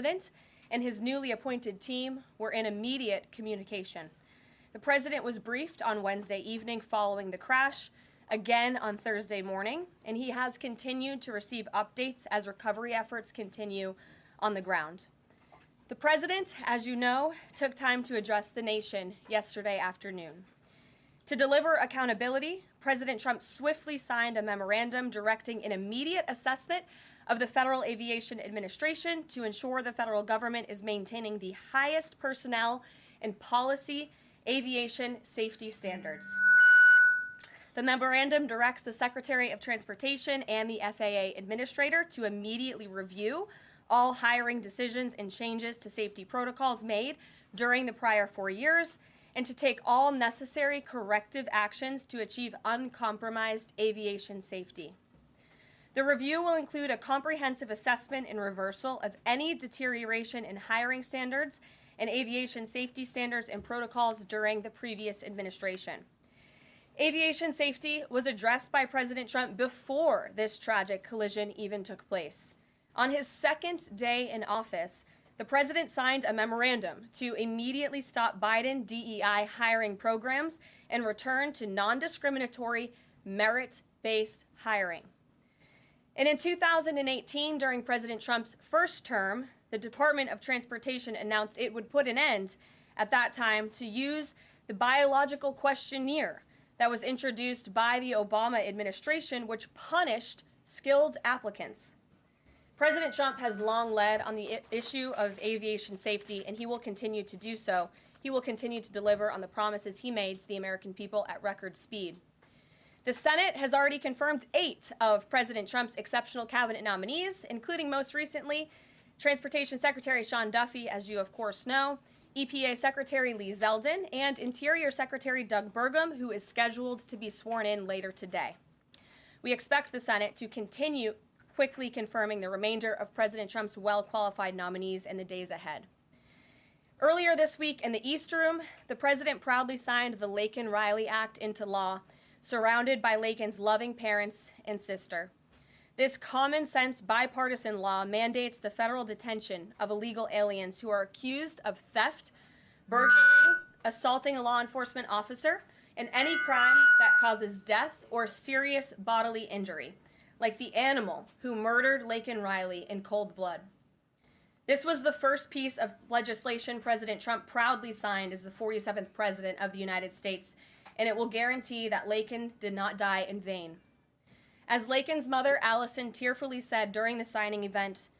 president and his newly appointed team were in immediate communication. The president was briefed on Wednesday evening following the crash, again on Thursday morning, and he has continued to receive updates as recovery efforts continue on the ground. The president, as you know, took time to address the nation yesterday afternoon. To deliver accountability, President Trump swiftly signed a memorandum directing an immediate assessment of the Federal Aviation Administration to ensure the federal government is maintaining the highest personnel and policy aviation safety standards. The memorandum directs the Secretary of Transportation and the FAA Administrator to immediately review all hiring decisions and changes to safety protocols made during the prior 4 years, and to take all necessary corrective actions to achieve uncompromised aviation safety. The review will include a comprehensive assessment and reversal of any deterioration in hiring standards and aviation safety standards and protocols during the previous administration. Aviation safety was addressed by President Trump before this tragic collision even took place. On his second day in office, the president signed a memorandum to immediately stop Biden DEI hiring programs and return to non-discriminatory, merit-based hiring. And in 2018, during President Trump's first term, the Department of Transportation announced it would put an end, at that time, to use the biological questionnaire that was introduced by the Obama administration, which punished skilled applicants. President Trump has long led on the issue of aviation safety, and he will continue to do so. He will continue to deliver on the promises he made to the American people at record speed. The Senate has already confirmed 8 of President Trump's exceptional cabinet nominees, including most recently Transportation Secretary Sean Duffy, as you of course know, EPA Secretary Lee Zeldin, and Interior Secretary Doug Burgum, who is scheduled to be sworn in later today. We expect the Senate to continue quickly confirming the remainder of President Trump's well-qualified nominees in the days ahead. Earlier this week in the East Room, the president proudly signed the Laken-Riley Act into law, surrounded by Laken's loving parents and sister. This common-sense bipartisan law mandates the federal detention of illegal aliens who are accused of theft, burglary, assaulting a law enforcement officer, and any crime that causes death or serious bodily injury, like the animal who murdered Laken-Riley in cold blood. This was the first piece of legislation President Trump proudly signed as the 47th President of the United States, and it will guarantee that Laken did not die in vain. As Laken's mother, Allison, tearfully said during the signing event,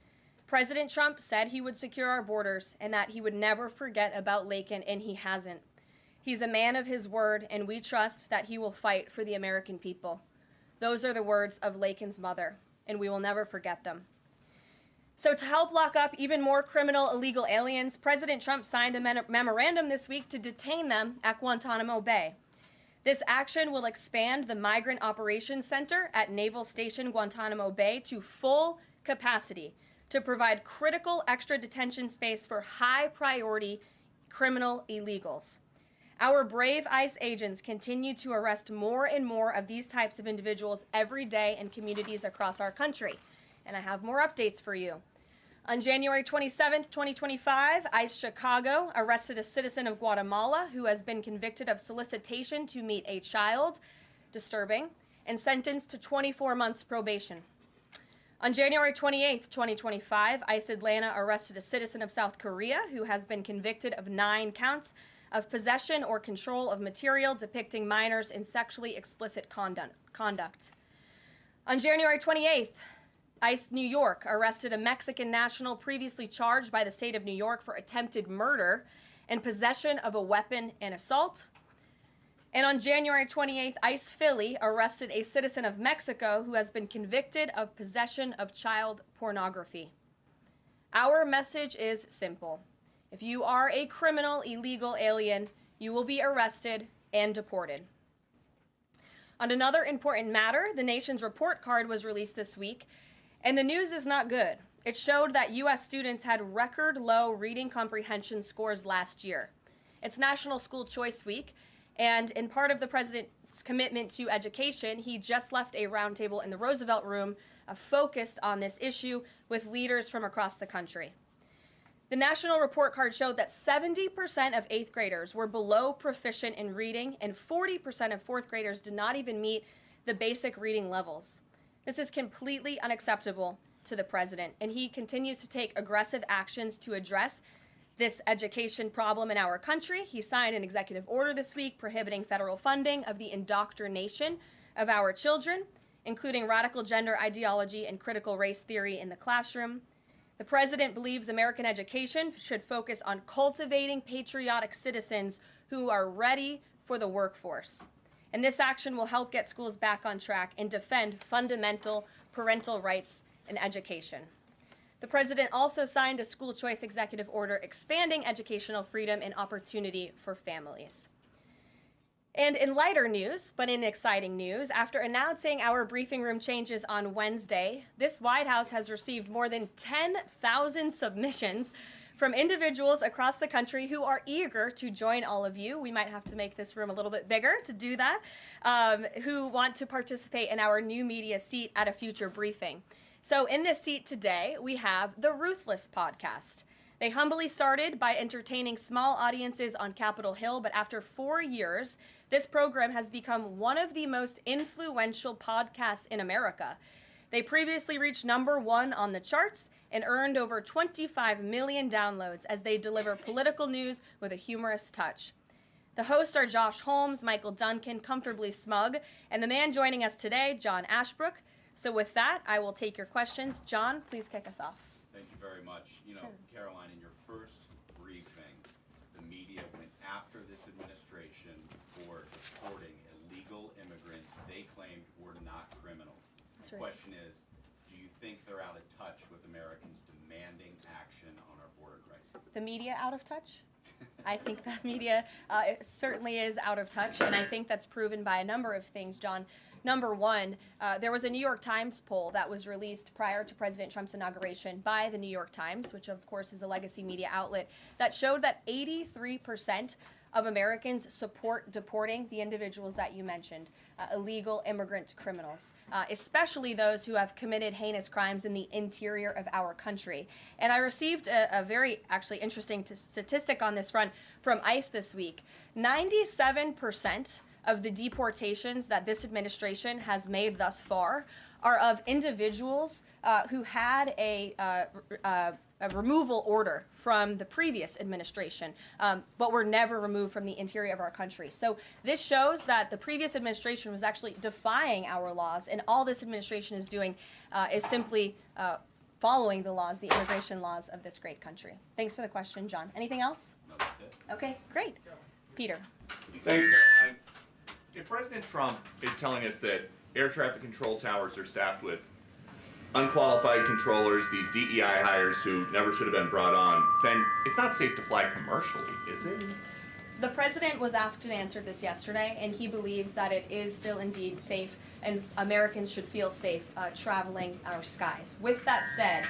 President Trump said he would secure our borders and that he would never forget about Laken, and he hasn't. He's a man of his word, and we trust that he will fight for the American people. Those are the words of Laken's mother, and we will never forget them. So to help lock up even more criminal illegal aliens, President Trump signed a memorandum this week to detain them at Guantanamo Bay. This action will expand the Migrant Operations Center at Naval Station Guantanamo Bay to full capacity to provide critical extra detention space for high-priority criminal illegals. Our brave ICE agents continue to arrest more and more of these types of individuals every day in communities across our country. And I have more updates for you. On January 27, 2025, ICE Chicago arrested a citizen of Guatemala who has been convicted of solicitation to meet a child, disturbing, and sentenced to 24 months probation. On January 28, 2025, ICE Atlanta arrested a citizen of South Korea who has been convicted of 9 counts of possession or control of material depicting minors in sexually explicit conduct. On January 28th, ICE New York arrested a Mexican national previously charged by the state of New York for attempted murder and possession of a weapon and assault. And on January 28th, ICE Philly arrested a citizen of Mexico who has been convicted of possession of child pornography. Our message is simple. If you are a criminal illegal alien, you will be arrested and deported. On another important matter, the nation's report card was released this week, and the news is not good. It showed that U.S. students had record low reading comprehension scores last year. It's National School Choice Week, and in part of the president's commitment to education, he just left a roundtable in the Roosevelt Room focused on this issue with leaders from across the country. The national report card showed that 70% of 8th graders were below proficient in reading, and 40% of 4th graders did not even meet the basic reading levels. This is completely unacceptable to the president, and he continues to take aggressive actions to address this education problem in our country. He signed an executive order this week prohibiting federal funding of the indoctrination of our children, including radical gender ideology and critical race theory in the classroom. The president believes American education should focus on cultivating patriotic citizens who are ready for the workforce. And this action will help get schools back on track and defend fundamental parental rights in education. The president also signed a school choice executive order expanding educational freedom and opportunity for families. And in lighter news, but in exciting news, after announcing our briefing room changes on Wednesday, this White House has received more than 10,000 submissions from individuals across the country who are eager to join all of you. We might have to make this room a little bit bigger to do that, who want to participate in our new media seat at a future briefing. So in this seat today, we have the Ruthless podcast. They humbly started by entertaining small audiences on Capitol Hill, but after 4 years, this program has become one of the most influential podcasts in America. They previously reached #1 on the charts and earned over 25 million downloads as they deliver political news with a humorous touch. The hosts are Josh Holmes, Michael Duncan, Comfortably Smug, and the man joining us today, John Ashbrook. So with that, I will take your questions. John, please kick us off. Thank you very much. Karoline, in your first briefing, the media went after this administration for deporting illegal immigrants they claimed were not criminals. That's The right. question is, do you think they're out of touch with Americans demanding action on our border crisis? The media out of touch? I think the media it certainly is out of touch, and I think that's proven by a number of things, John. Number one, there was a New York Times poll that was released prior to President Trump's inauguration by the New York Times, which of course is a legacy media outlet, that showed that 83% of Americans support deporting the individuals that you mentioned, illegal immigrant criminals, especially those who have committed heinous crimes in the interior of our country. And I received a very actually interesting statistic on this front from ICE this week. 97% of the deportations that this administration has made thus far are of individuals who had a removal order from the previous administration, but were never removed from the interior of our country. So this shows that the previous administration was actually defying our laws, and all this administration is doing is simply following the laws, the immigration laws of this great country. Thanks for the question, John. Anything else? No, that's it. Okay, great. Peter. Thanks, Caroline. If President Trump is telling us that air traffic control towers are staffed with unqualified controllers, these DEI hires who never should have been brought on, then it's not safe to fly commercially, is it? The president was asked and answered this yesterday, and he believes that it is still indeed safe, and Americans should feel safe traveling our skies. With that said,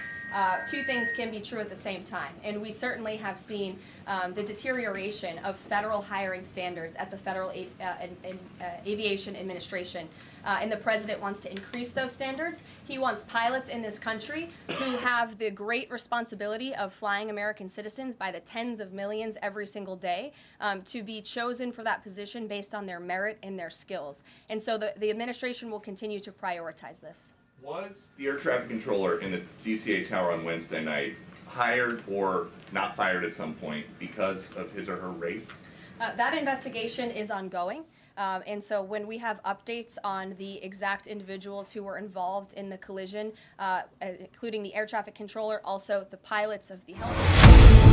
two things can be true at the same time, and we certainly have seen the deterioration of federal hiring standards at the Federal Aviation Administration, and the president wants to increase those standards. He wants pilots in this country who have the great responsibility of flying American citizens by the tens of millions every single day to be chosen for that position based on their merit and their skills. And so the administration will continue to prioritize this. Was the air traffic controller in the DCA tower on Wednesday night hired or not fired at some point because of his or her race? That investigation is ongoing. And so when we have updates on the exact individuals who were involved in the collision, including the air traffic controller, also the pilots of the helicopter.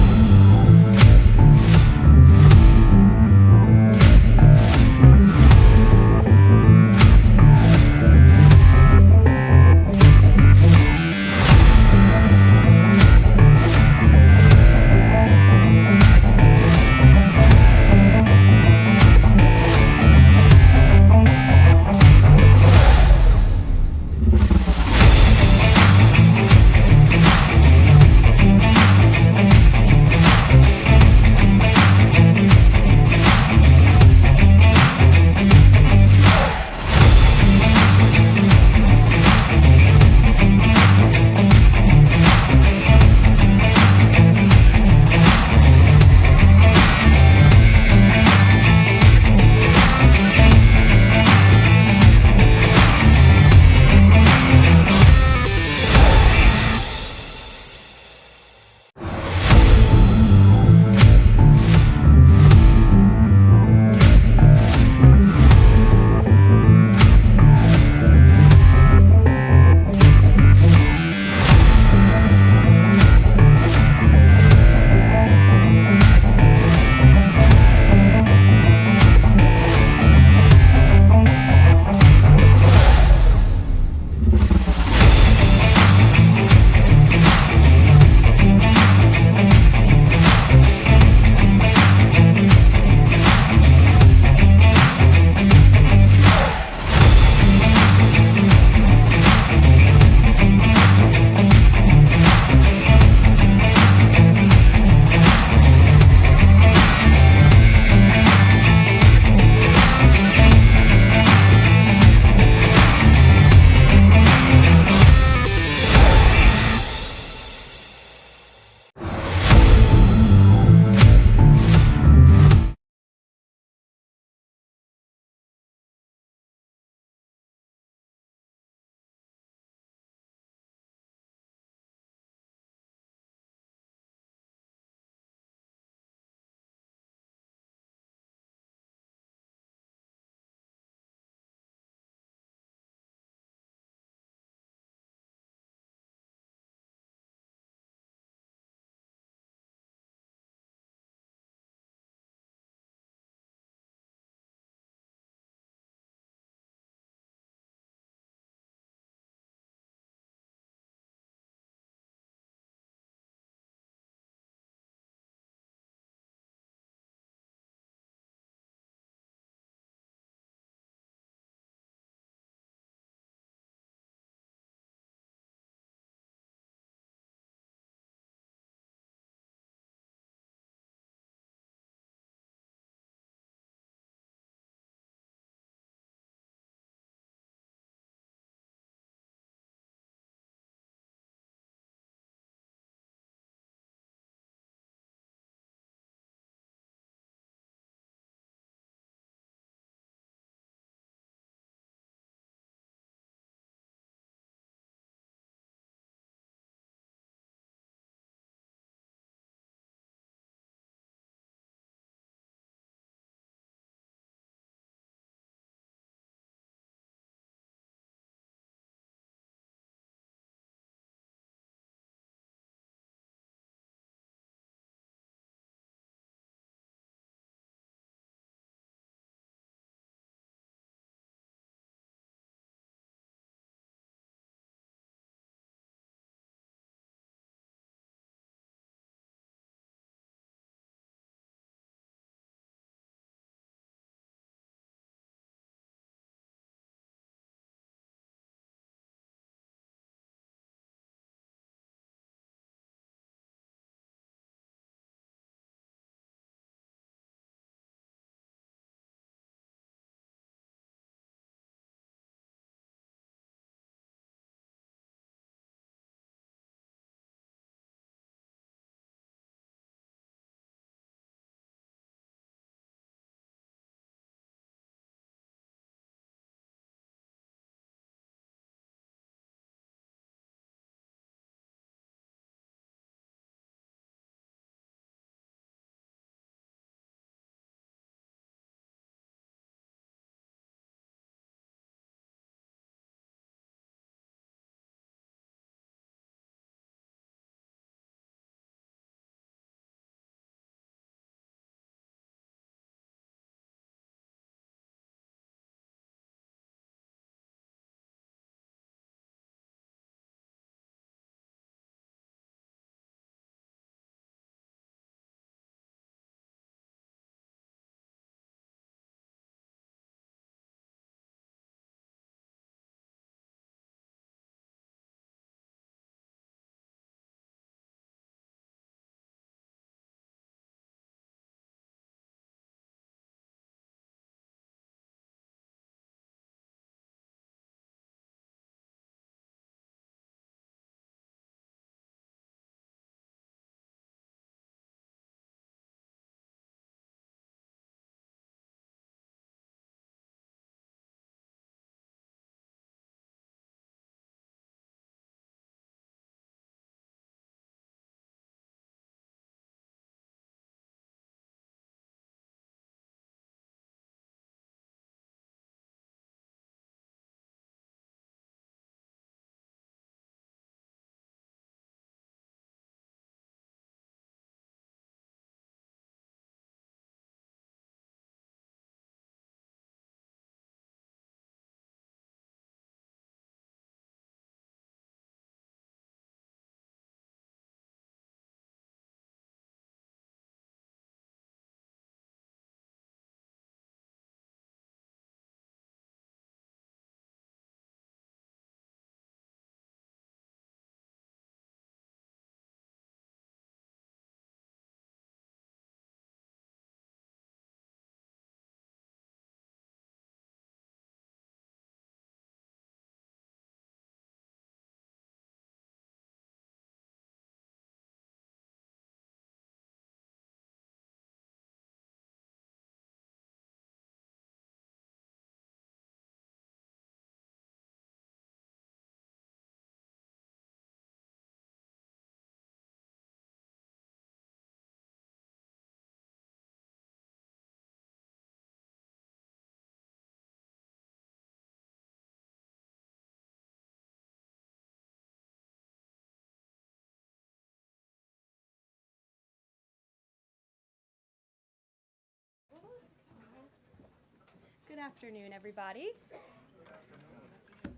afternoon, everybody.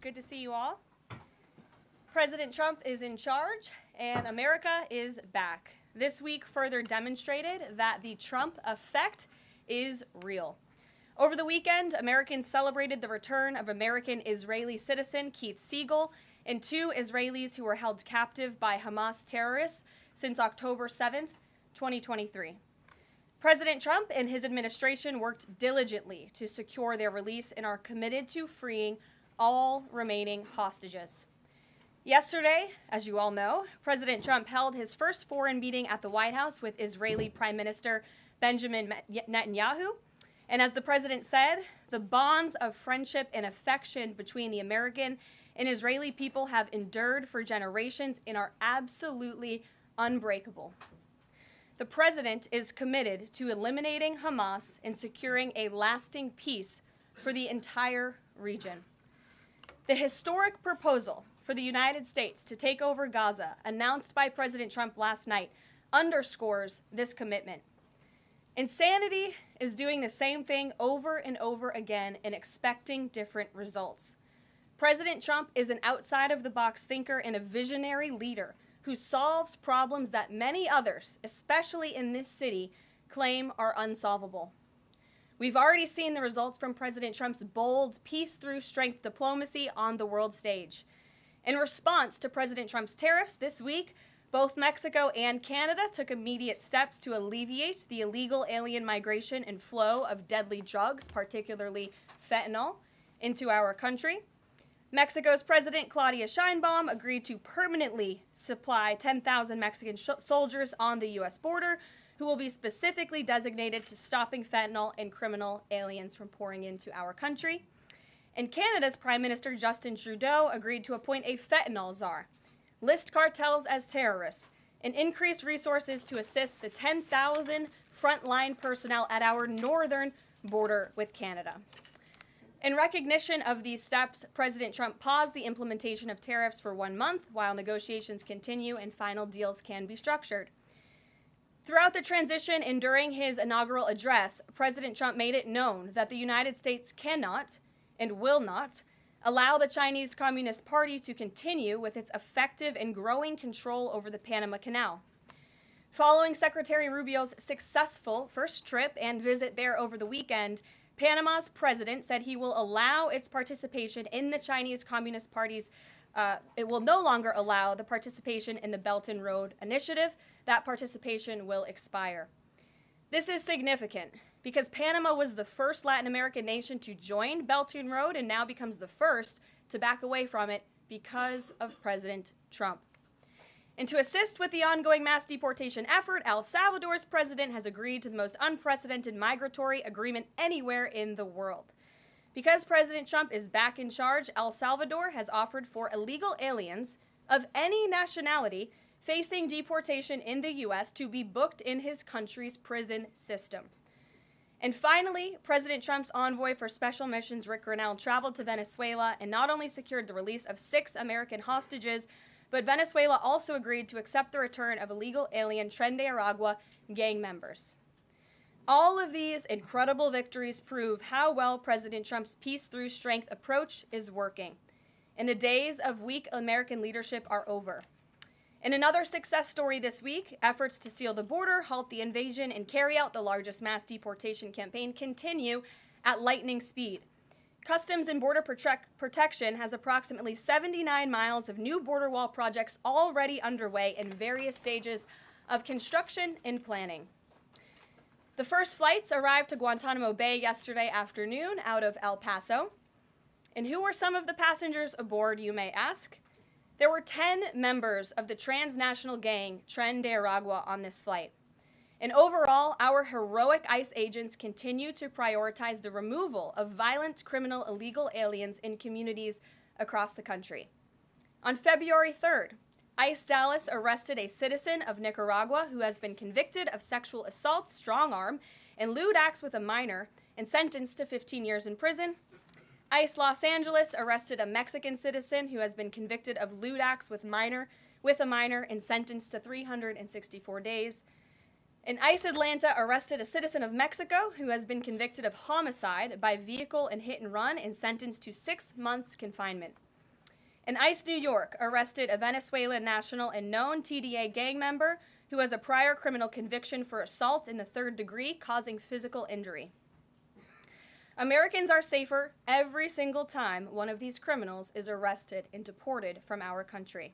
Good to see you all. President Trump is in charge, and America is back. This week further demonstrated that the Trump effect is real. Over the weekend, Americans celebrated the return of American-Israeli citizen Keith Siegel and 2 Israelis who were held captive by Hamas terrorists since October 7th, 2023. President Trump and his administration worked diligently to secure their release and are committed to freeing all remaining hostages. Yesterday, as you all know, President Trump held his first foreign meeting at the White House with Israeli Prime Minister Benjamin Netanyahu. And as the president said, the bonds of friendship and affection between the American and Israeli people have endured for generations and are absolutely unbreakable. The president is committed to eliminating Hamas and securing a lasting peace for the entire region. The historic proposal for the United States to take over Gaza, announced by President Trump last night, underscores this commitment. Insanity is doing the same thing over and over again and expecting different results. President Trump is an outside-of-the-box thinker and a visionary leader who solves problems that many others, especially in this city, claim are unsolvable. We've already seen the results from President Trump's bold peace-through-strength diplomacy on the world stage. In response to President Trump's tariffs this week, both Mexico and Canada took immediate steps to alleviate the illegal alien migration and flow of deadly drugs, particularly fentanyl, into our country. Mexico's President Claudia Sheinbaum agreed to permanently supply 10,000 Mexican soldiers on the U.S. border who will be specifically designated to stopping fentanyl and criminal aliens from pouring into our country. And Canada's Prime Minister Justin Trudeau agreed to appoint a fentanyl czar, list cartels as terrorists, and increase resources to assist the 10,000 frontline personnel at our northern border with Canada. In recognition of these steps, President Trump paused the implementation of tariffs for 1 month while negotiations continue and final deals can be structured. Throughout the transition and during his inaugural address, President Trump made it known that the United States cannot and will not allow the Chinese Communist Party to continue with its effective and growing control over the Panama Canal. Following Secretary Rubio's successful first trip and visit there over the weekend, Panama's president said he will allow its participation in the Chinese Communist Party's, it will no longer allow the participation in the Belt and Road Initiative. That participation will expire. This is significant because Panama was the first Latin American nation to join Belt and Road and now becomes the first to back away from it because of President Trump. And to assist with the ongoing mass deportation effort, El Salvador's president has agreed to the most unprecedented migratory agreement anywhere in the world. Because President Trump is back in charge, El Salvador has offered for illegal aliens of any nationality facing deportation in the U.S. to be booked in his country's prison system. And finally, President Trump's envoy for special missions, Rick Grenell, traveled to Venezuela and not only secured the release of 6 American hostages, but Venezuela also agreed to accept the return of illegal alien Tren de Aragua gang members. All of these incredible victories prove how well President Trump's peace-through-strength approach is working. And the days of weak American leadership are over. In another success story this week, efforts to seal the border, halt the invasion, and carry out the largest mass deportation campaign continue at lightning speed. Customs and Border Protection has approximately 79 miles of new border wall projects already underway in various stages of construction and planning. The first flights arrived to Guantanamo Bay yesterday afternoon out of El Paso. And who were some of the passengers aboard, you may ask? There were 10 members of the transnational gang Tren de Aragua on this flight. And overall, our heroic ICE agents continue to prioritize the removal of violent criminal illegal aliens in communities across the country. On February 3rd, ICE Dallas arrested a citizen of Nicaragua who has been convicted of sexual assault, strong arm, and lewd acts with a minor and sentenced to 15 years in prison. ICE Los Angeles arrested a Mexican citizen who has been convicted of lewd acts with a minor and sentenced to 364 days. And ICE Atlanta arrested a citizen of Mexico who has been convicted of homicide by vehicle and hit and run and sentenced to 6 months confinement. And ICE New York arrested a Venezuelan national and known TDA gang member who has a prior criminal conviction for assault in the 3rd degree causing physical injury. Americans are safer every single time one of these criminals is arrested and deported from our country.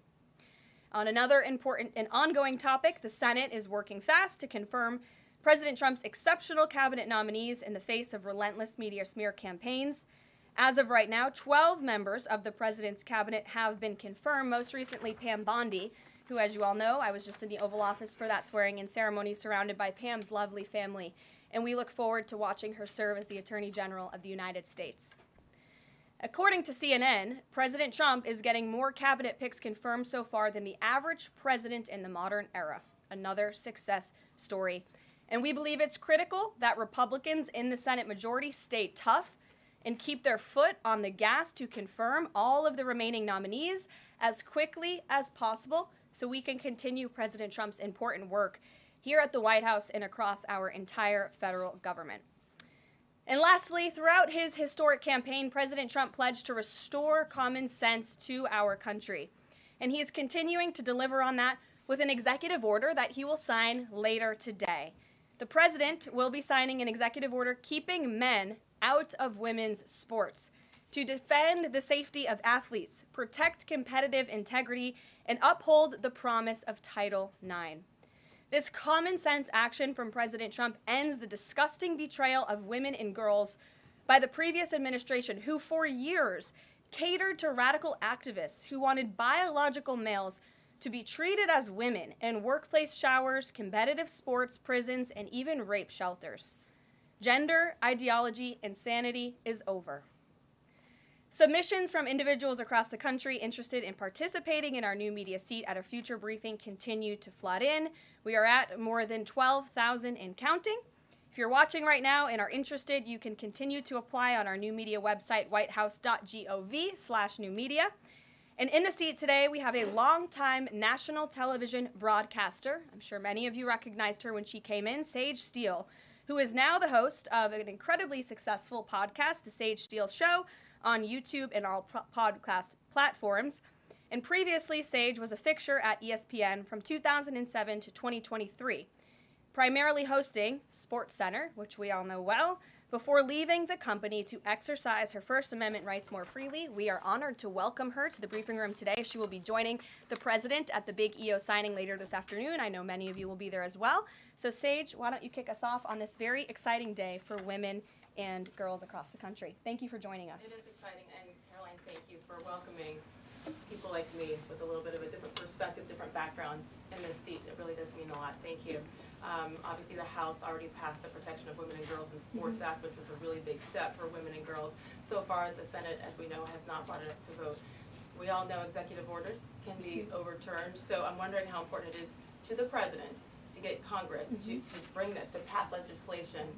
On another important and ongoing topic, the Senate is working fast to confirm President Trump's exceptional cabinet nominees in the face of relentless media smear campaigns. As of right now, 12 members of the president's cabinet have been confirmed, most recently Pam Bondi, who, as you all know, I was just in the Oval Office for that swearing-in ceremony surrounded by Pam's lovely family, and we look forward to watching her serve as the Attorney General of the United States. According to CNN, President Trump is getting more cabinet picks confirmed so far than the average president in the modern era. Another success story. And we believe it's critical that Republicans in the Senate majority stay tough and keep their foot on the gas to confirm all of the remaining nominees as quickly as possible so we can continue President Trump's important work here at the White House and across our entire federal government. And lastly, throughout his historic campaign, President Trump pledged to restore common sense to our country. And he is continuing to deliver on that with an executive order that he will sign later today. The president will be signing an executive order keeping men out of women's sports to defend the safety of athletes, protect competitive integrity, and uphold the promise of Title IX. This common sense action from President Trump ends the disgusting betrayal of women and girls by the previous administration, who for years catered to radical activists who wanted biological males to be treated as women in workplace showers, competitive sports, prisons, and even rape shelters. Gender, ideology, insanity is over. Submissions from individuals across the country interested in participating in our new media seat at a future briefing continue to flood in. We are at more than 12,000 and counting. If you're watching right now and are interested, you can continue to apply on our new media website, whitehouse.gov/newmedia. And in the seat today, we have a longtime national television broadcaster. I'm sure many of you recognized her when she came in, Sage Steele, who is now the host of an incredibly successful podcast, The Sage Steele Show, on YouTube and all podcast platforms. And previously, Sage was a fixture at ESPN from 2007 to 2023, primarily hosting SportsCenter, which we all know well, before leaving the company to exercise her First Amendment rights more freely. We are honored to welcome her to the briefing room today. She will be joining the president at the big EO signing later this afternoon. I know many of you will be there as well. So Sage, why don't you kick us off on this very exciting day for women and girls across the country. Thank you for joining us. It is exciting, and Caroline, thank you for welcoming people like me with a little bit of a different perspective, different background in this seat. It really does mean a lot. Thank you. Obviously, the House already passed the Protection of Women and Girls in Sports Act, which was a really big step for women and girls. So far, the Senate, as we know, has not brought it up to vote. We all know executive orders can be overturned, so I'm wondering how important it is to the president to get Congress to bring this, to pass legislation.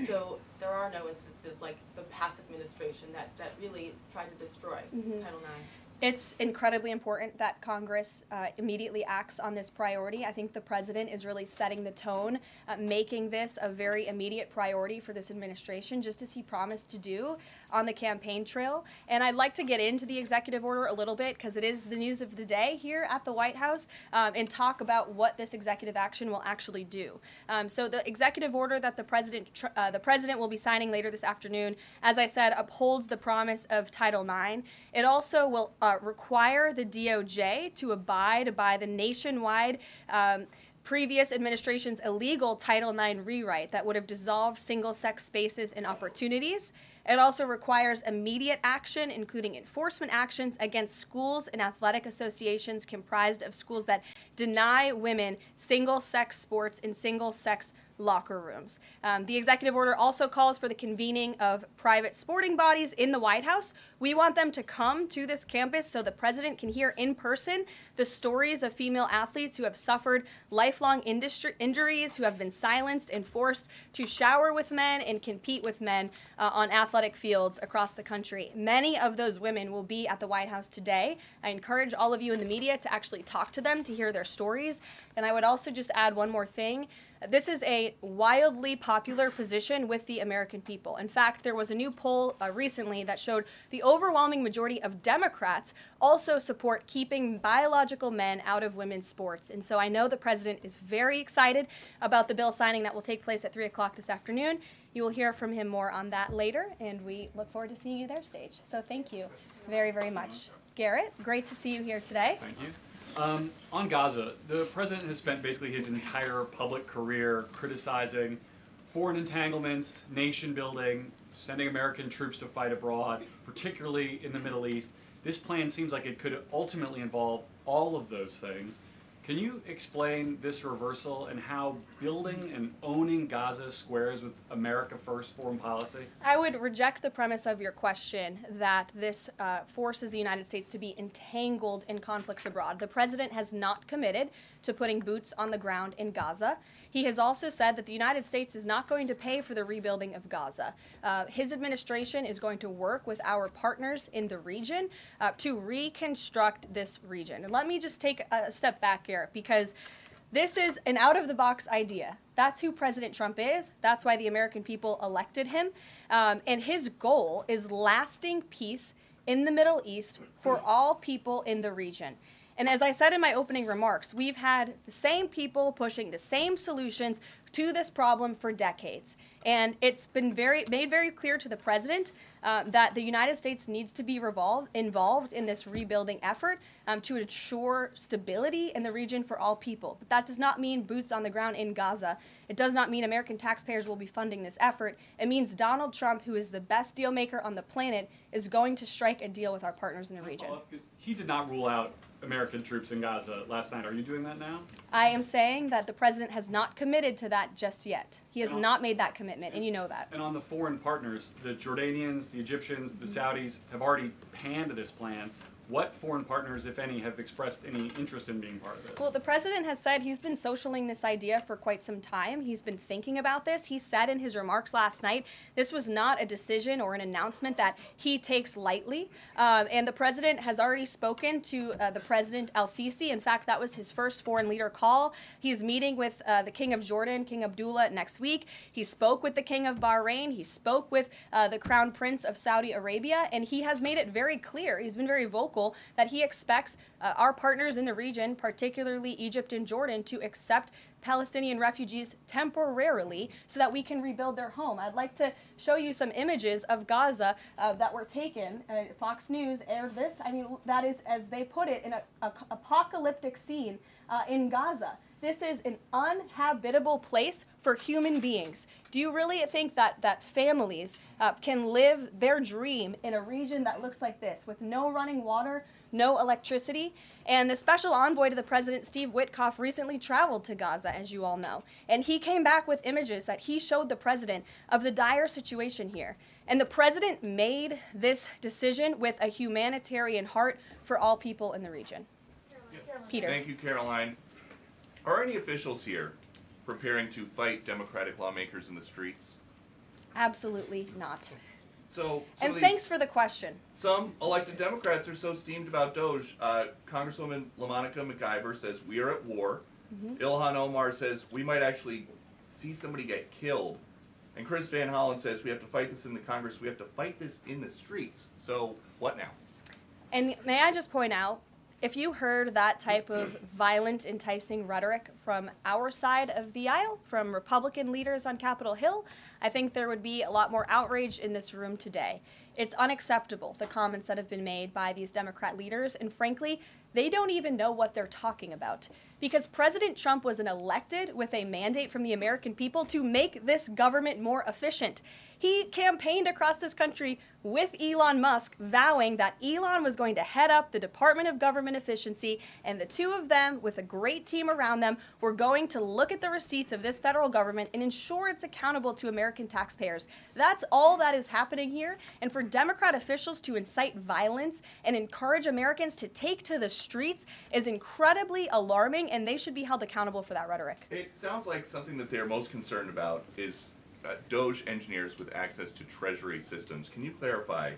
So there are no instances like the past administration that really tried to destroy Title IX. It's incredibly important that Congress immediately acts on this priority. I think the president is really setting the tone, making this a very immediate priority for this administration, just as he promised to do on the campaign trail. And I'd like to get into the executive order a little bit because it is the news of the day here at the White House, and talk about what this executive action will actually do. So the executive order that the president will be signing later this afternoon, as I said, upholds the promise of Title IX. It also will require the DOJ to abide by the nationwide previous administration's illegal Title IX rewrite that would have dissolved single-sex spaces and opportunities. It also requires immediate action, including enforcement actions against schools and athletic associations comprised of schools that deny women single-sex sports in single-sex locker rooms. The executive order also calls for the convening of private sporting bodies in the White House. We want them to come to this campus so the president can hear in person the stories of female athletes who have suffered lifelong injuries, who have been silenced and forced to shower with men and compete with men on athletic fields across the country. Many of those women will be at the White House today. I encourage all of you in the media to actually talk to them, to hear their stories. And I would also just add one more thing. This is a wildly popular position with the American people. In fact, there was a new poll recently that showed the overwhelming majority of Democrats also support keeping biological men out of women's sports. And so I know the president is very excited about the bill signing that will take place at 3 o'clock this afternoon. You will hear from him more on that later, and we look forward to seeing you there, Sage. So thank you very, very much. Garrett, great to see you here today. Thank you. On Gaza, the president has spent basically his entire public career criticizing foreign entanglements, nation building, sending American troops to fight abroad, particularly in the Middle East. This plan seems like it could ultimately involve all of those things. Can you explain this reversal and how building and owning Gaza squares with America First foreign policy? I would reject the premise of your question that this forces the United States to be entangled in conflicts abroad. The president has not committed to putting boots on the ground in Gaza. He has also said that the United States is not going to pay for the rebuilding of Gaza. His administration is going to work with our partners in the region to reconstruct this region. And let me just take a step back here, because this is an out-of-the-box idea. That's who President Trump is. That's why the American people elected him. And his goal is lasting peace in the Middle East for all people in the region. And as I said in my opening remarks, we've had the same people pushing the same solutions to this problem for decades. And it's been made very clear to the president that the United States needs to be involved in this rebuilding effort to ensure stability in the region for all people. But that does not mean boots on the ground in Gaza. It does not mean American taxpayers will be funding this effort. It means Donald Trump, who is the best deal maker on the planet, is going to strike a deal with our partners in the region. Because he did not rule out American troops in Gaza last night. Are you doing that now? I am saying that the president has not committed to that just yet. He has not made that commitment, and you know that. And on the foreign partners, the Jordanians, the Egyptians, the Saudis have already panned this plan. What foreign partners, if any, have expressed any interest in being part of it? Well, the president has said he's been socialing this idea for quite some time. He's been thinking about this. He said in his remarks last night, this was not a decision or an announcement that he takes lightly. And the president has already spoken to the President al-Sisi. In fact, that was his first foreign leader call. He's meeting with the King of Jordan, King Abdullah, next week. He spoke with the King of Bahrain. He spoke with the Crown Prince of Saudi Arabia. And he has made it very clear, he's been very vocal, that he expects our partners in the region, particularly Egypt and Jordan, to accept Palestinian refugees temporarily so that we can rebuild their home. I'd like to show you some images of Gaza that were taken. Fox News aired this. I mean, that is, as they put it, an apocalyptic scene in Gaza. This is an uninhabitable place for human beings. Do you really think that families can live their dream in a region that looks like this, with no running water, no electricity? And the special envoy to the president, Steve Witkoff, recently traveled to Gaza, as you all know. And he came back with images that he showed the president of the dire situation here. And the president made this decision with a humanitarian heart for all people in the region. Peter. Thank you, Caroline. Are any officials here preparing to fight Democratic lawmakers in the streets? Absolutely not. So, And thanks for the question. Some elected Democrats are so steamed about Doge. Congresswoman LaMonica McIver says we are at war. Ilhan Omar says we might actually see somebody get killed. And Chris Van Hollen says we have to fight this in the Congress. We have to fight this in the streets. So what now? And may I just point out, if you heard that type of violent, enticing rhetoric from our side of the aisle, from Republican leaders on Capitol Hill, I think there would be a lot more outrage in this room today. It's unacceptable, the comments that have been made by these Democrat leaders, and frankly, they don't even know what they're talking about. Because President Trump was elected with a mandate from the American people to make this government more efficient. He campaigned across this country with Elon Musk, vowing that Elon was going to head up the Department of Government Efficiency, and the two of them, with a great team around them, were going to look at the receipts of this federal government and ensure it's accountable to American taxpayers. That's all that is happening here, and for Democrat officials to incite violence and encourage Americans to take to the streets is incredibly alarming, and they should be held accountable for that rhetoric. It sounds like something that they're most concerned about is Doge engineers with access to Treasury systems. Can you clarify,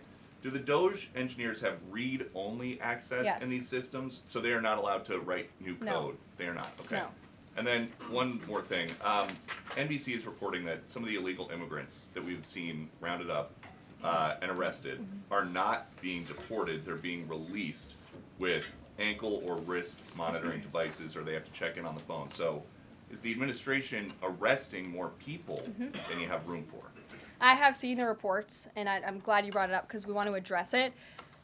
do the Doge engineers have read-only access Yes. in these systems, so they are not allowed to write new code? No. They are not, okay. No. And then one more thing. NBC is reporting that some of the illegal immigrants that we've seen rounded up and arrested are not being deported. They're being released with ankle or wrist monitoring devices, or they have to check in on the phone. So is the administration arresting more people than you have room for? I have seen the reports, and I'm glad you brought it up because we want to address it.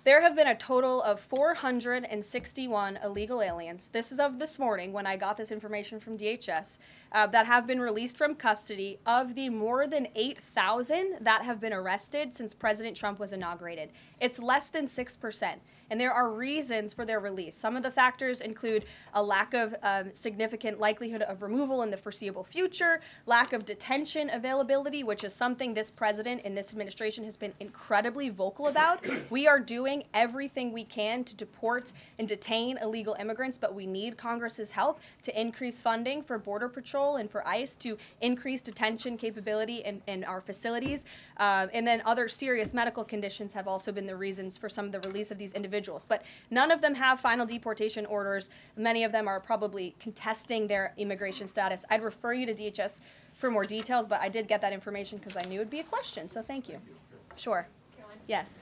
There have been a total of 461 illegal aliens. This is of this morning when I got this information from DHS that have been released from custody. Of the more than 8,000 that have been arrested since President Trump was inaugurated, it's less than 6%. And there are reasons for their release. Some of the factors include a lack of significant likelihood of removal in the foreseeable future, lack of detention availability, which is something this president and this administration has been incredibly vocal about. We are doing everything we can to deport and detain illegal immigrants, but we need Congress's help to increase funding for Border Patrol and for ICE to increase detention capability in our facilities. And then other serious medical conditions have also been the reasons for some of the release of these individuals. But none of them have final deportation orders. Many of them are probably contesting their immigration status. I'd refer you to DHS for more details, but I did get that information because I knew it would be a question, so thank you. Sure. Caroline? Yes.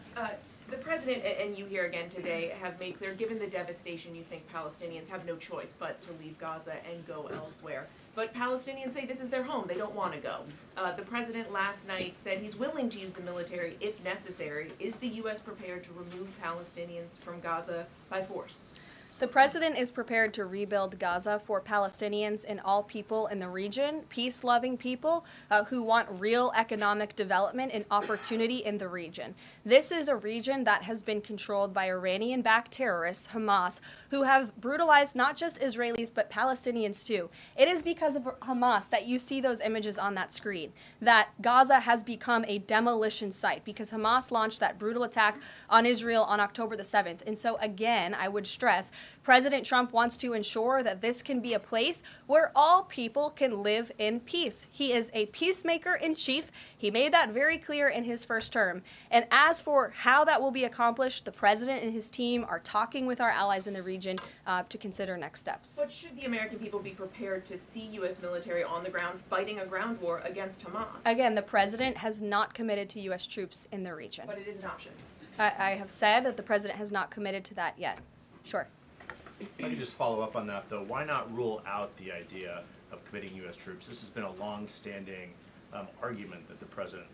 The president and you here again today have made clear, given the devastation, you think Palestinians have no choice but to leave Gaza and go elsewhere. But Palestinians say this is their home. They don't want to go. The president last night said he's willing to use the military if necessary. Is the U.S. prepared to remove Palestinians from Gaza by force? The president is prepared to rebuild Gaza for Palestinians and all people in the region, peace-loving people who want real economic development and opportunity in the region. This is a region that has been controlled by Iranian-backed terrorists, Hamas, who have brutalized not just Israelis but Palestinians too. It is because of Hamas that you see those images on that screen, that Gaza has become a demolition site because Hamas launched that brutal attack on Israel on October the 7th. And so again, I would stress, President Trump wants to ensure that this can be a place where all people can live in peace. He is a peacemaker in chief. He made that very clear in his first term. And as for how that will be accomplished, the president and his team are talking with our allies in the region to consider next steps. But should the American people be prepared to see U.S. military on the ground fighting a ground war against Hamas? Again, the president has not committed to U.S. troops in the region. But it is an option. I have said that the president has not committed to that yet. Sure. If I could just follow up on that, though, why not rule out the idea of committing U.S. troops? This has been a long-standing argument that the president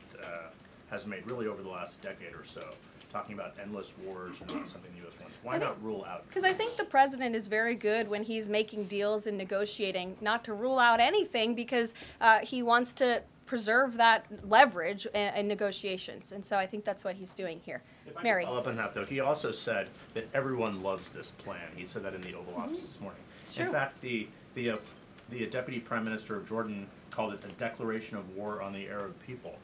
has made really over the last decade or so, talking about endless wars and not something the U.S. wants. Why not rule out? Because I think the president is very good when he's making deals and negotiating, not to rule out anything because he wants to preserve that leverage in negotiations. And so I think that's what he's doing here. If I Mary. could follow up on that, though, he also said that everyone loves this plan. He said that in the Oval Office this morning. Sure. In fact, the Deputy Prime Minister of Jordan called it a declaration of war on the Arab people.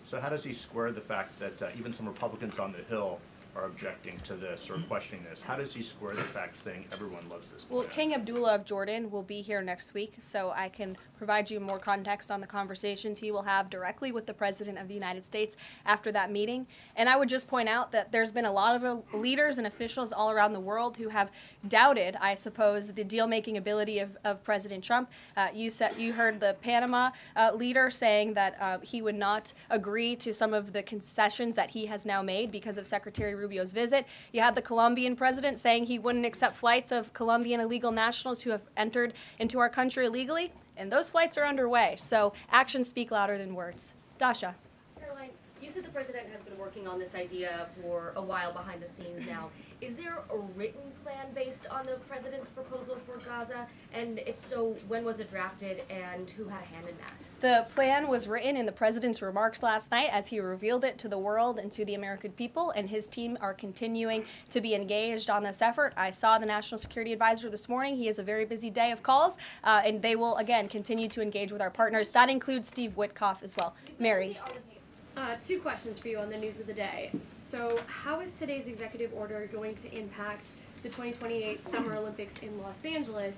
So how does he square the fact that even some Republicans on the Hill are objecting to this or questioning this? How does he square the fact saying everyone loves this plan? Well, King Abdullah of Jordan will be here next week, so I can provide you more context on the conversations he will have directly with the President of the United States after that meeting. And I would just point out that there's been a lot of leaders and officials all around the world who have doubted, I suppose, the deal-making ability of President Trump. You heard the Panama leader saying that he would not agree to some of the concessions that he has now made because of Secretary Rubio's visit. You had the Colombian president saying he wouldn't accept flights of Colombian illegal nationals who have entered into our country illegally, and those flights are underway. So actions speak louder than words. Dasha. Caroline, you said the president has been working on this idea for a while behind the scenes now. Is there a written plan based on the president's proposal for Gaza? And if so, when was it drafted and who had a hand in that? The plan was written in the president's remarks last night as he revealed it to the world and to the American people, and his team are continuing to be engaged on this effort. I saw the National Security Advisor this morning. He has a very busy day of calls, and they will, again, continue to engage with our partners. That includes Steve Witkoff as well. Mary. Two questions for you on the news of the day. So how is today's executive order going to impact the 2028 Summer Olympics in Los Angeles?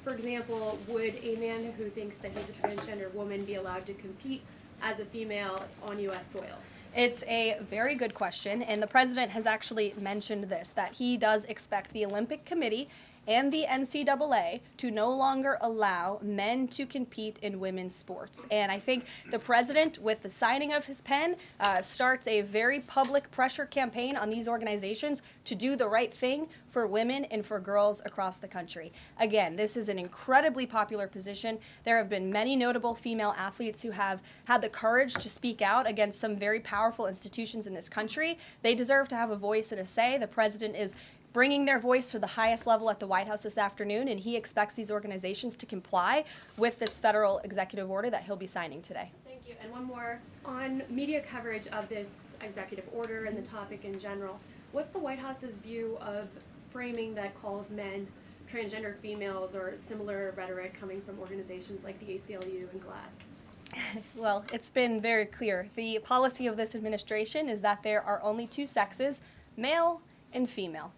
For example, would a man who thinks that he's a transgender woman be allowed to compete as a female on U.S. soil? It's a very good question, and the president has actually mentioned this, that he does expect the Olympic Committee and the NCAA to no longer allow men to compete in women's sports. And I think the president, with the signing of his pen, starts a very public pressure campaign on these organizations to do the right thing for women and for girls across the country. Again, this is an incredibly popular position. There have been many notable female athletes who have had the courage to speak out against some very powerful institutions in this country. They deserve to have a voice and a say. The president is bringing their voice to the highest level at the White House this afternoon, and he expects these organizations to comply with this federal executive order that he'll be signing today. Thank you. And one more on media coverage of this executive order and the topic in general. What's the White House's view of framing that calls men transgender females or similar rhetoric coming from organizations like the ACLU and GLAAD? Well, it's been very clear. The policy of this administration is that there are only two sexes, male and female.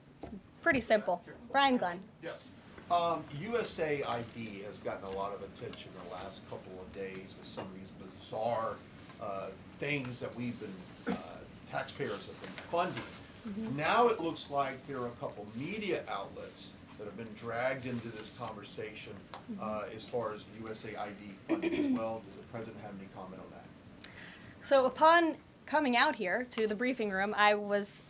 Pretty simple. Brian Glenn. Yes. USAID has gotten a lot of attention the last couple of days with some of these bizarre things that we've been, taxpayers have been funding. Now it looks like there are a couple media outlets that have been dragged into this conversation as far as USAID funding as well. Does the president have any comment on that? So upon coming out here to the briefing room, I was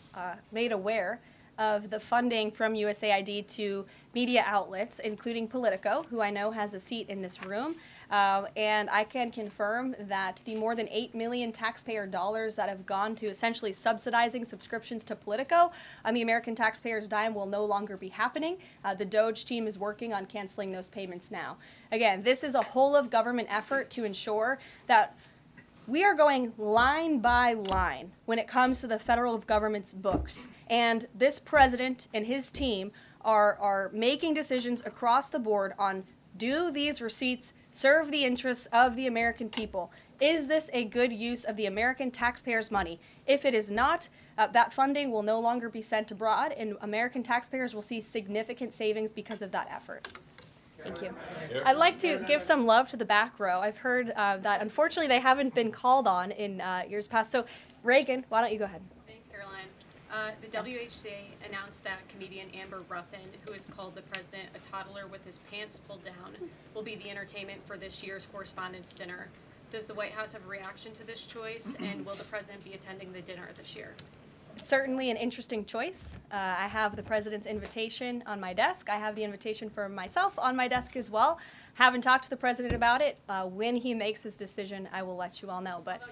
made aware of the funding from USAID to media outlets, including Politico, who I know has a seat in this room. And I can confirm that the more than $8 million taxpayer dollars that have gone to essentially subsidizing subscriptions to Politico on the American taxpayers' dime will no longer be happening. The DOJ team is working on canceling those payments now. Again, this is a whole of government effort to ensure that we are going line by line when it comes to the federal government's books. And this president and his team are making decisions across the board on, do these receipts serve the interests of the American people? Is this a good use of the American taxpayers' money? If it is not, that funding will no longer be sent abroad, and American taxpayers will see significant savings because of that effort. Thank you. I'd like to give some love to the back row. I've heard that unfortunately they haven't been called on in years past. So Reagan, why don't you go ahead? Thanks, Caroline. The WHC announced that comedian Amber Ruffin, who has called the president a toddler with his pants pulled down, will be the entertainment for this year's Correspondents' Dinner. Does the White House have a reaction to this choice, and will the president be attending the dinner this year? Certainly an interesting choice. I have the president's invitation on my desk. I have the invitation for myself on my desk as well. Haven't talked to the president about it. When he makes his decision, I will let you all know. But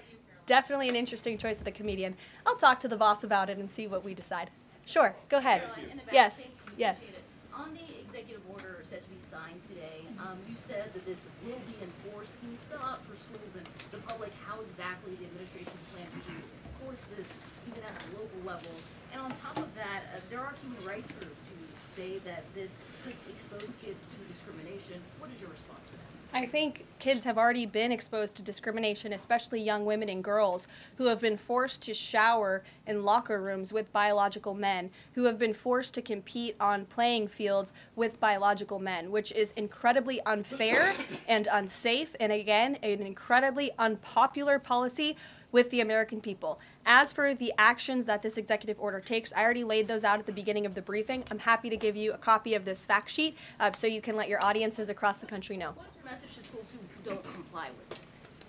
definitely an interesting choice of the comedian. I'll talk to the boss about it and see what we decide. Sure, go ahead. Yes, yes. On the executive order set to be signed today, you said that this will be enforced. Can you spell out for schools and the public how exactly the administration plans to enforce this, even at the local levels? And on top of that, there are human rights groups who say that this could expose kids to discrimination. What is your response to that? I think kids have already been exposed to discrimination, especially young women and girls who have been forced to shower in locker rooms with biological men, who have been forced to compete on playing fields with biological men, which is incredibly unfair and unsafe, and again, an incredibly unpopular policy with the American people. As for the actions that this executive order takes, I already laid those out at the beginning of the briefing. I'm happy to give you a copy of this fact sheet so you can let your audiences across the country know. What's your message to schools who don't comply with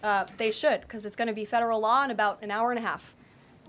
this? They should, because it's going to be federal law in about an hour and a half.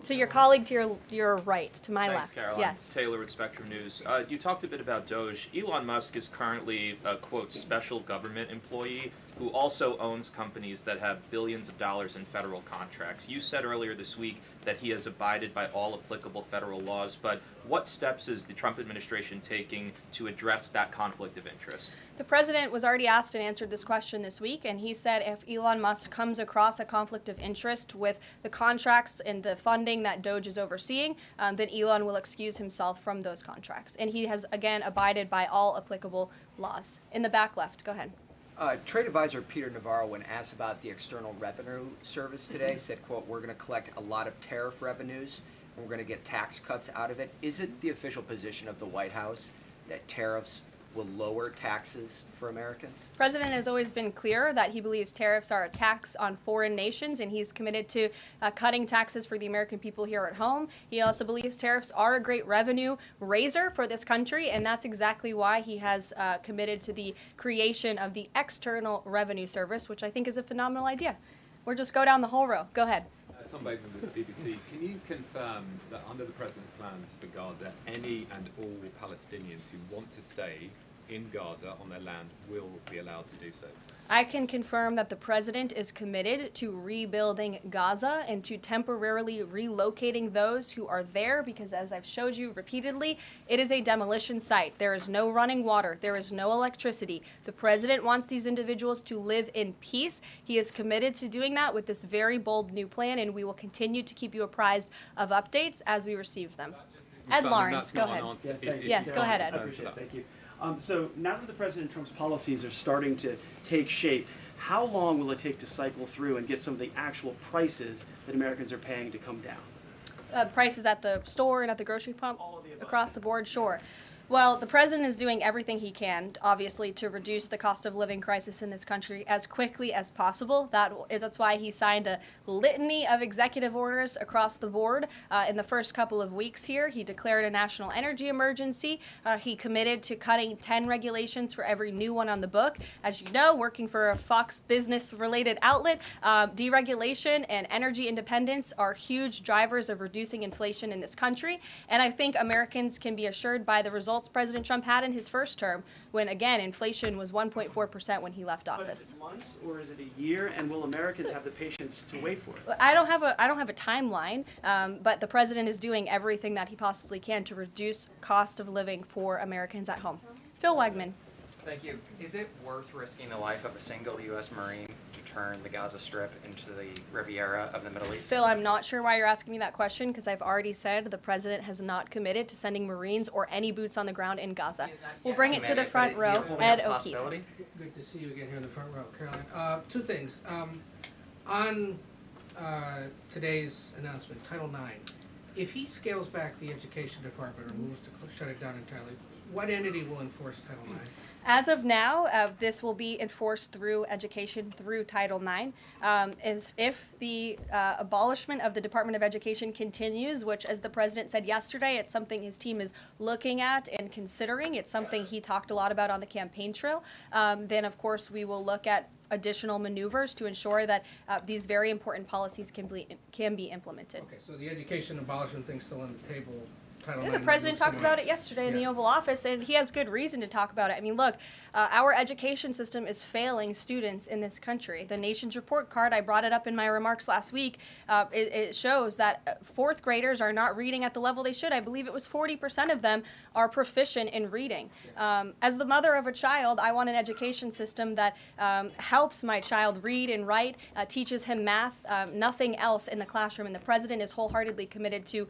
So your colleague to your right, to my Thanks, left. Caroline. Yes. Taylor with Spectrum News. You talked a bit about DOJ. Elon Musk is currently a, quote, special government employee who also owns companies that have billions of dollars in federal contracts. You said earlier this week that he has abided by all applicable federal laws, but what steps is the Trump administration taking to address that conflict of interest? The president was already asked and answered this question this week, and he said if Elon Musk comes across a conflict of interest with the contracts and the funding that DOJ is overseeing, then Elon will excuse himself from those contracts. And he has, again, abided by all applicable laws. In the back left, go ahead. Trade advisor Peter Navarro, when asked about the External Revenue Service today, said, quote, we're going to collect a lot of tariff revenues and we're going to get tax cuts out of it. Is it the official position of the White House that tariffs will lower taxes for Americans? The president has always been clear that he believes tariffs are a tax on foreign nations, and he's committed to cutting taxes for the American people here at home. He also believes tariffs are a great revenue raiser for this country, and that's exactly why he has committed to the creation of the External Revenue Service, which I think is a phenomenal idea. We'll just go down the whole row. Go ahead. Tom Bateman with the BBC. Can you confirm that under the President's plans for Gaza, any and all Palestinians who want to stay in Gaza on their land will be allowed to do so? I can confirm that the president is committed to rebuilding Gaza and to temporarily relocating those who are there because, as I've showed you repeatedly, it is a demolition site. There is no running water. There is no electricity. The president wants these individuals to live in peace. He is committed to doing that with this very bold new plan, and we will continue to keep you apprised of updates as we receive them. Ed Lawrence, go ahead. Yes, go ahead, Ed. I appreciate it. Thank you. So now that the President Trump's policies are starting to take shape, how long will it take to cycle through and get some of the actual prices that Americans are paying to come down? Prices at the store and at the grocery pump? Across the board, sure. Well, the president is doing everything he can, obviously, to reduce the cost of living crisis in this country as quickly as possible. That's why he signed a litany of executive orders across the board in the first couple of weeks here. He declared a national energy emergency. He committed to cutting 10 regulations for every new one on the book. As you know, working for a Fox Business-related outlet, deregulation and energy independence are huge drivers of reducing inflation in this country. And I think Americans can be assured by the results President Trump had in his first term, when again inflation was 1.4% when he left office. Is it months or is it a year? And will Americans have the patience to wait for it? I don't have a timeline, but the president is doing everything that he possibly can to reduce cost of living for Americans at home. Phil Wegman. Thank you. Is it worth risking the life of a single U.S. Marine to turn the Gaza Strip into the Riviera of the Middle East? Phil, I'm not sure why you're asking me that question because I've already said the president has not committed to sending Marines or any boots on the ground in Gaza. We'll bring it to the front row. Ed O'Keefe. Good to see you again here in the front row, Karoline. Two things. On today's announcement, Title IX, if he scales back the Education Department or moves to shut it down entirely, what entity will enforce Title IX? As of now, this will be enforced through education, through Title IX. If the abolishment of the Department of Education continues, which, as the president said yesterday, it's something his team is looking at and considering. It's something he talked a lot about on the campaign trail. Then, of course, we will look at additional maneuvers to ensure that these very important policies can be implemented. Okay, so the education abolishment thing's still on the table. Yeah, the president talked about it yesterday in the Oval Office, and he has good reason to talk about it. I mean, look, our education system is failing students in this country. The Nation's Report Card, I brought it up in my remarks last week, it shows that fourth graders are not reading at the level they should. I believe it was 40% of them are proficient in reading. As the mother of a child, I want an education system that helps my child read and write, teaches him math, nothing else in the classroom. And the president is wholeheartedly committed to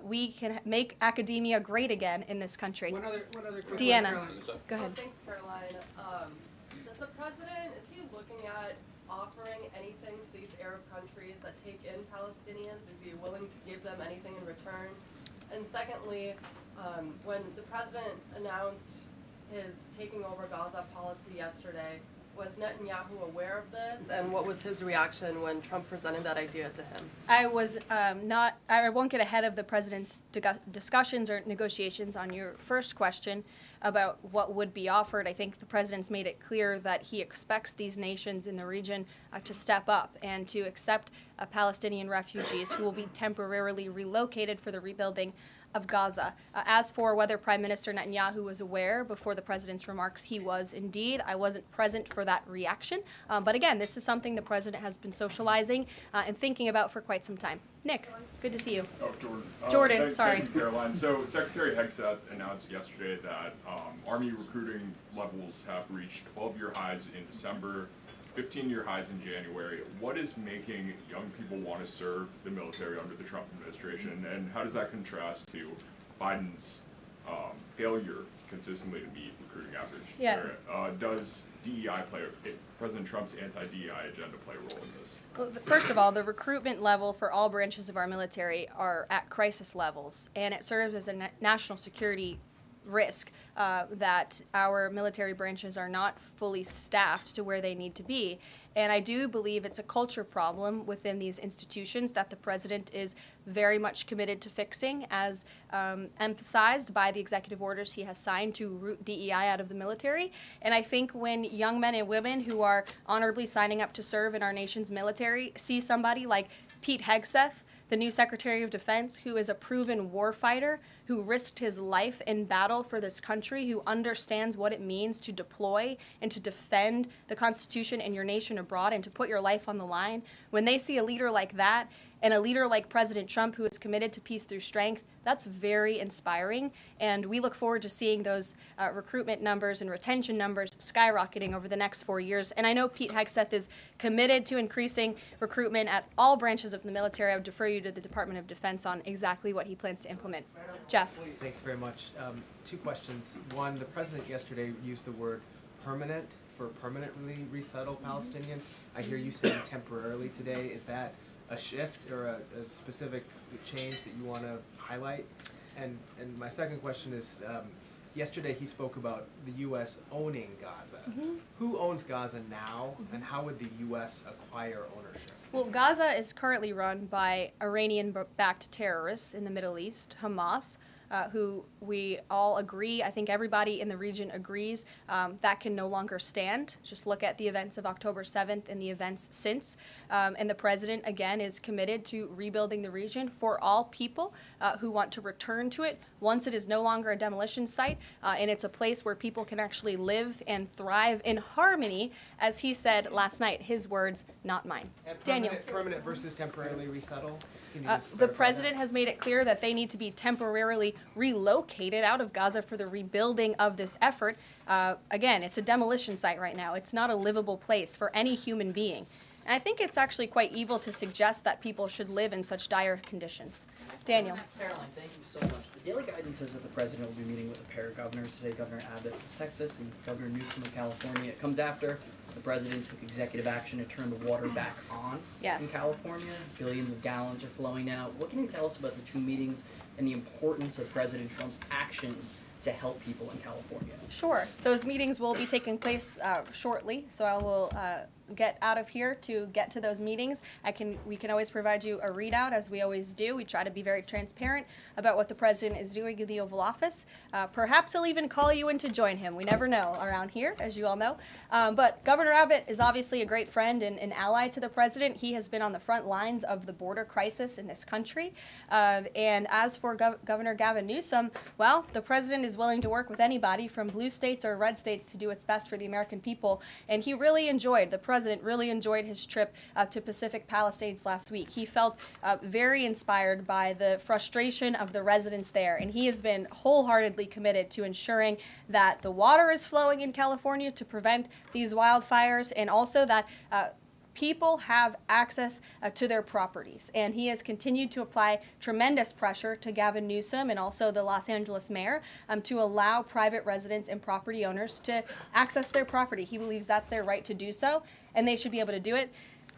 we can make academia great again in this country. One other quick Deanna, one, go ahead. Thanks, Caroline. Does the president, is he looking at offering anything to these Arab countries that take in Palestinians? Is he willing to give them anything in return? And secondly, when the president announced his taking over Gaza policy yesterday, was Netanyahu aware of this, and what was his reaction when Trump presented that idea to him? I won't get ahead of the president's discussions or negotiations on your first question about what would be offered. I think the president's made it clear that he expects these nations in the region to step up and to accept Palestinian refugees who will be temporarily relocated for the rebuilding of Gaza. As for whether Prime Minister Netanyahu was aware before the president's remarks, he was indeed. I wasn't present for that reaction. But again, this is something the president has been socializing and thinking about for quite some time. Nick, good to see you. Oh, Jordan. Jordan, sorry. Thank you, Caroline. So Secretary Hegseth announced yesterday that Army recruiting levels have reached 12-year highs in December, 15-year highs in January. What is making young people want to serve the military under the Trump administration, and how does that contrast to Biden's failure consistently to meet recruiting average? Yeah. Does DEI President Trump's anti-DEI agenda play a role in this? Well, first of all, the recruitment level for all branches of our military are at crisis levels, and it serves as a national security risk that our military branches are not fully staffed to where they need to be. And I do believe it's a culture problem within these institutions that the president is very much committed to fixing, as emphasized by the executive orders he has signed to root DEI out of the military. And I think when young men and women who are honorably signing up to serve in our nation's military see somebody like Pete Hegseth, the new Secretary of Defense, who is a proven warfighter, who risked his life in battle for this country, who understands what it means to deploy and to defend the Constitution and your nation abroad and to put your life on the line. When they see a leader like that and a leader like President Trump, who is committed to peace through strength, that's very inspiring. And we look forward to seeing those recruitment numbers and retention numbers skyrocketing over the next 4 years. And I know Pete Hegseth is committed to increasing recruitment at all branches of the military. I would defer you to the Department of Defense on exactly what he plans to implement. Jeff. Thanks very much. 2 questions. One, the president yesterday used the word permanent for permanently resettle Palestinians. I hear you saying temporarily today. Is that a shift or a specific change that you want to highlight? And my second question is, yesterday he spoke about the U.S. owning Gaza. Who owns Gaza now, and how would the U.S. acquire ownership? Well, Gaza is currently run by Iranian-backed terrorists in the Middle East, Hamas, who we all agree, I think everybody in the region agrees, that can no longer stand. Just look at the events of October 7th and the events since. And the president, again, is committed to rebuilding the region for all people who want to return to it once it is no longer a demolition site, and it's a place where people can actually live and thrive in harmony, as he said last night, his words, not mine. Daniel. Permanent versus temporarily resettle? The president has made it clear that they need to be temporarily relocated out of Gaza for the rebuilding of this effort. Again, it's a demolition site right now. It's not a livable place for any human being. And I think it's actually quite evil to suggest that people should live in such dire conditions. Daniel. Karoline, thank you so much. The Daily Guidance says that the president will be meeting with a pair of governors today, Governor Abbott of Texas and Governor Newsom of California. It comes after the president took executive action to turn the water back on in California. Billions of gallons are flowing out. What can you tell us about the 2 meetings and the importance of President Trump's actions to help people in California? Sure. Those meetings will be taking place shortly, so I will get out of here to get to those meetings. We can always provide you a readout, as we always do. We try to be very transparent about what the president is doing in the Oval Office. Perhaps he'll even call you in to join him. We never know around here, as you all know. But Governor Abbott is obviously a great friend and an ally to the president. He has been on the front lines of the border crisis in this country. And as for Governor Gavin Newsom, well, the president is willing to work with anybody from blue states or red states to do what's best for the American people. And he really enjoyed, the president really enjoyed his trip to Pacific Palisades last week. He felt very inspired by the frustration of the residents there, and he has been wholeheartedly committed to ensuring that the water is flowing in California to prevent these wildfires, and also that people have access to their properties. And he has continued to apply tremendous pressure to Gavin Newsom and also the Los Angeles mayor to allow private residents and property owners to access their property. He believes that's their right to do so, and they should be able to do it.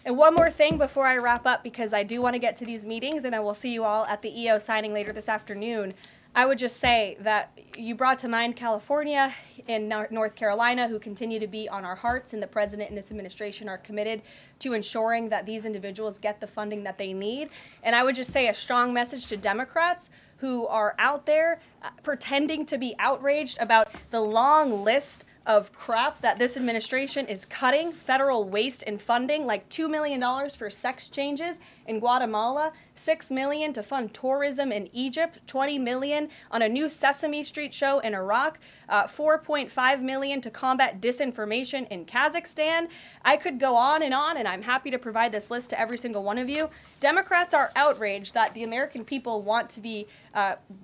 And one more thing before I wrap up, because I do want to get to these meetings, and I will see you all at the EO signing later this afternoon. I would just say that you brought to mind California and North Carolina, who continue to be on our hearts, and the president and this administration are committed to ensuring that these individuals get the funding that they need. And I would just say a strong message to Democrats who are out there pretending to be outraged about the long list of crap that this administration is cutting, federal waste and funding, like $2 million for sex changes in Guatemala, $6 million to fund tourism in Egypt, $20 million on a new Sesame Street show in Iraq, $4.5 million to combat disinformation in Kazakhstan. I could go on, and I'm happy to provide this list to every single one of you. Democrats are outraged that the American people want to be,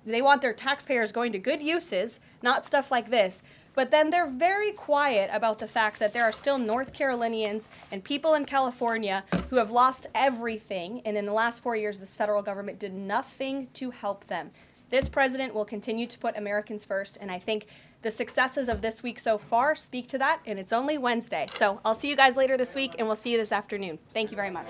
they want their taxpayers going to good uses, not stuff like this. But then they're very quiet about the fact that there are still North Carolinians and people in California who have lost everything, and in the last 4 years, this federal government did nothing to help them. This president will continue to put Americans first, and I think the successes of this week so far speak to that, and it's only Wednesday. So I'll see you guys later this week, and we'll see you this afternoon. Thank you very much.